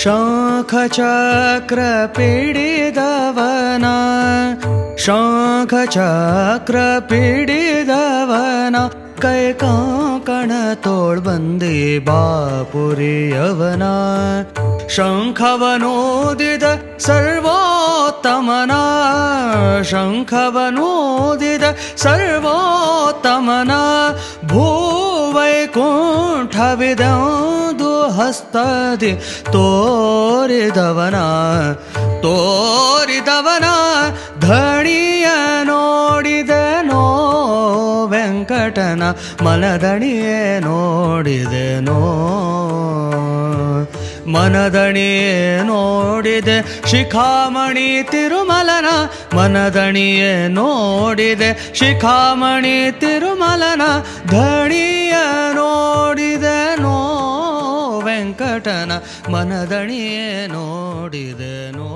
ಶಂಖ ಚಕ್ರ ಪಿಡಿದವನ ಶಂಖ ಚಕ್ರ ಪಿಡಿದವನ ಕೈ ಕಾಕಣ ತೋಳ್ ಬಂದಿ ಬಾಪುರಿಯವನ ಶಂಖವನೋದಿದ ಸರ್ವೋತ್ತಮನ ಶಂಖವನೋದಿದ ಸರ್ವೋತ್ತಮನ ಭೂವೈಕುಂಠವಿದೊಂದು ಹಸ್ತದಿ ತೋರಿದವನ ತೋರಿದವನ ಧಣಿಯ ನೋಡಿದೆನೋ ವೆಂಕಟನ ಮನದಣಿಯೇ ನೋಡಿದೆನೋ ಮನದಣಿಯೇ ನೋಡಿದೆ ಶಿಖಾಮಣಿ ತಿರುಮಲನ ಮನದಣಿಯೇ ನೋಡಿದೆ ಶಿಖಾಮಣಿ ತಿರುಮಲನ ಧಣಿಯ ನೋಡಿದೆನೋ ವೆಂಕಟನ ಮನದಣಿಯೇ ನೋಡಿದೆನೋ.